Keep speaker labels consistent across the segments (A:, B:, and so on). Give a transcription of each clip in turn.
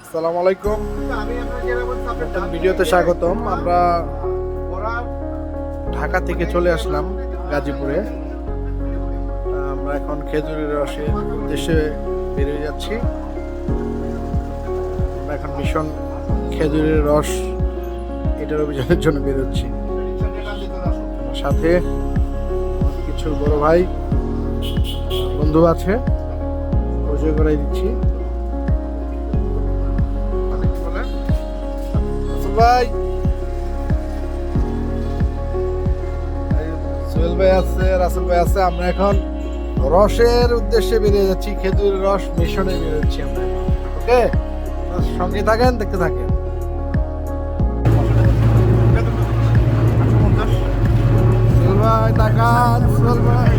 A: আসসালামু আলাইকুম, ভিডিওতে স্বাগতম। আমরা ঢাকা থেকে চলে আসলাম গাজীপুরে। আমরা এখন খেজুরের রসের উদ্দেশ্যে বেরিয়ে যাচ্ছি। আমরা এখন ভীষণ খেজুরের রস এটার অভিযানের জন্য বেরোচ্ছি। সাথে কিছু বড় ভাই বন্ধু আছে, পরিচয় করাই দিচ্ছি। ভাই সোহেল ভাই আছে, রাসেল ভাই আছে। আমরা এখন রসের উদ্দেশ্যে বেরিয়ে যাচ্ছি, খেজুর রস মিশনে বেরোচ্ছি আমরা। ওকে, সঙ্গে থাকেন, দেখতে থাকেন। সোহেল ভাই তাকান, সোহেল ভাই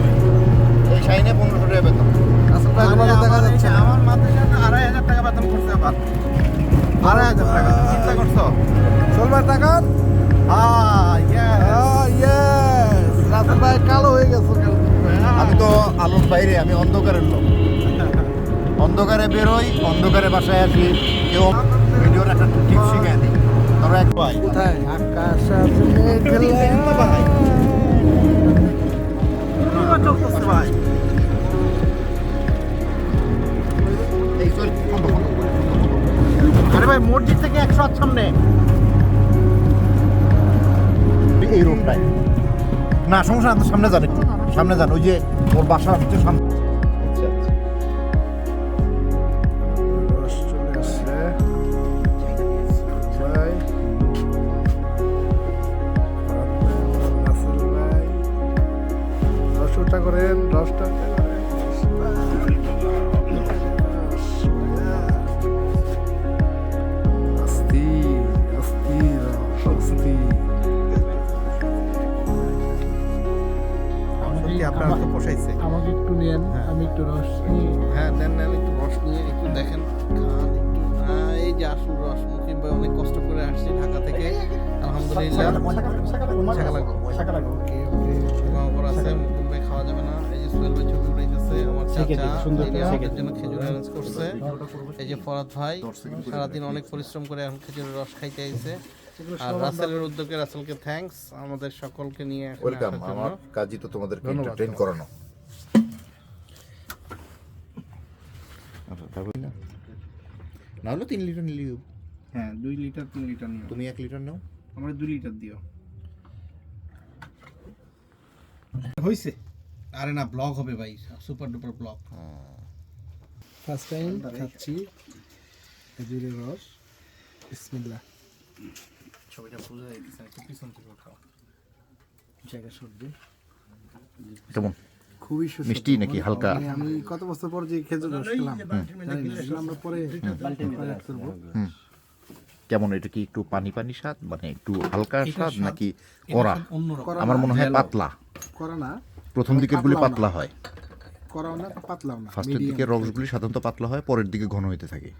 B: এই শাইনে 1500 টাকা বেতন।
A: রাসেল ভাই তোমাকে দেখা যাচ্ছে না।
B: আমার মাথায় 2500 টাকা বেতন করছে আবার। 2500 টাকা চিন্তা করছো?
A: সোহেল ভাই তাকান। ইয়েস, রাসেল ভাই কালো হয়ে গেছে।
B: আমি তো আলোর বাইরে, আমি অন্ধকারের লোক। অন্ধকারে বেরোই, অন্ধকারে বাসায় আসি। কেউ ভিডিওর একটা টিপ শিখাই দিই। ধরো এক ভাই
A: কোথায় আকাশ আছে মেঘলা।
B: ভাই চলতেছে ভাই। এই চল আরে ভাই, মসজিদ থেকে 108 সামনে এই রোডটায়। না সমস্যা না, সামনে যান, একটু সামনে যান। ওই যে ওর বাসা হচ্ছে সামনে।
A: রস চলে আসছে ভাই। রাসেল ভাই রসটা করেন, রসটা আস্তি আস্তি আস্তি।
B: আপনার তো পোষাইছে।
A: আমাকে একটু নেন, আমি একটু রস নিই।
C: হ্যাঁ নেন নেন, একটু রস নিয়ে একটু দেখেন, খান একটু। এই যে আসল রস, মুকিম ভাই অনেক কষ্ট করে আসছি ঢাকা থেকে, আলহামদুলিল্লাহ। শাকা লাগবে খবর আছে, মুকিম ভাই খাওয়া যাবে না। এই যে সোহেল ভাই ছবি উঠাইতেছে, আমার চাচা যিনি আমাদের জন্য খেজুর অ্যারেঞ্জ করছে। এই যে ফরাদ ভাই সারাদিন অনেক পরিশ্রম করে এখন খেজুরের রস খাইতে আইছে। আর রাসেলের উদ্যোগে রাসেলকে থ্যাঙ্কস, আমাদের সকলকে নিয়ে এখানে
B: ওয়েলকাম।
C: আসার জন্য।
B: আমার কাজই তো তোমাদেরকে এন্টারটেইন করানো। না হলে 3 লিটার নিলিও।
C: হ্যাঁ 2 লিটার 3 লিটার নিও।
B: তুমি 1 লিটার নাও।
C: আমরা 2 লিটার দিও। হইছে? আরে না, ব্লগ হবে ভাই, super duper blog.
A: First time খাচ্ছি খেজুরের রস। বিসমিল্লাহ।
C: ছবিটা বুঝা যাইতেছে, একটু পিছন থেকে উঠাও।
A: জায়গা সর্দি
B: কেমন?
A: খুবই সুস্বাদু।
B: মিষ্টি নাকি হালকা?
A: আমি কত বছর পর যে খেজুর রস খেলাম, জানি না। এগুলো আমরা পরে অ্যাড করব।
B: কেমন? এটা কি একটু পানি পানি স্বাদ, মানে একটু হালকা স্বাদ নাকি কড়া?
C: অন্যরকম।
B: আমার মনে হয় পাতলা।
A: করা না,
B: প্রথম দিকের গুলি পাতলা হয়,
A: করাও না, পাতলাও না।
B: ফার্স্টের দিকে রসগুলি সাধারণত পাতলা হয়, পরের দিকে ঘন হইতে থাকে।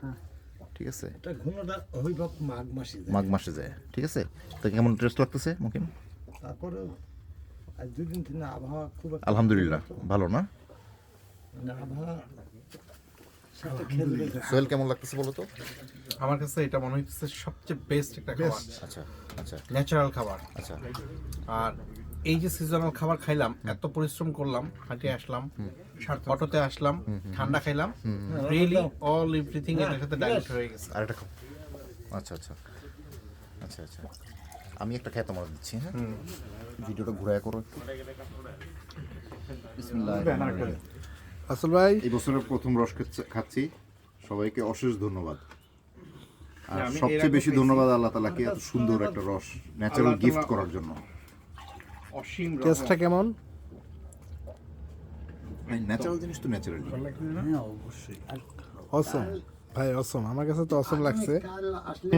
B: ঠিক আছে,
D: এটা ঘনটা হইব মাঘ মাসে
B: যায়। ঠিক আছে, তো কেমন টেস্ট লাগতেছে মুকিম?
D: তারপরে আজ 2 দিন থেকে আবহাওয়া খুব একটা
B: আলহামদুলিল্লাহ ভালো না?
D: মানে আবহাওয়া সাথে খেলবে।
B: সোহেল কেমন লাগতেছে বলো তো?
C: আমার কাছে এটা মনে হচ্ছে সবচেয়ে বেস্ট একটা খাবার,
B: আচ্ছা আচ্ছা
C: ন্যাচারাল খাবার।
B: আচ্ছা।
C: আর এই যে সিজনাল খাবার খাইলাম, এত পরিশ্রম করলাম, হাঁটে আসলাম, অটোতে আসলাম, ঠান্ডা খাইলাম, রিয়েলি অল এভরিথিং এর সাথে ডাইরেক্ট হয়ে গেছে।
B: আরেকটা খাও। আচ্ছা আচ্ছা আচ্ছা আচ্ছা, আমি একটা খেয়ে তোমার দিচ্ছি। হ্যাঁ, ভিডিওটা ঘুরায় করো একটু। বিসমিল্লাহির রহমানির রহিম।
A: আসল ভাই
B: এই বছরের প্রথম রস খাচ্ছি। সবাইকে অশেষ ধন্যবাদ। আর
C: আমি এর
B: সবচেয়ে
C: আগে
B: বেশি ধন্যবাদ আল্লাহ তাআলাকে এত সুন্দর একটা রস ন্যাচারাল গিফট করার জন্য।
C: অসীম
A: টেস্টটা কেমন?
B: ন্যাচারাল জিনিস তো ন্যাচারালি।
D: হ্যাঁ অবশ্যই।
A: অসম ভাই, অসম। আমার কাছে তো অসম লাগছে।
D: কাল আসলে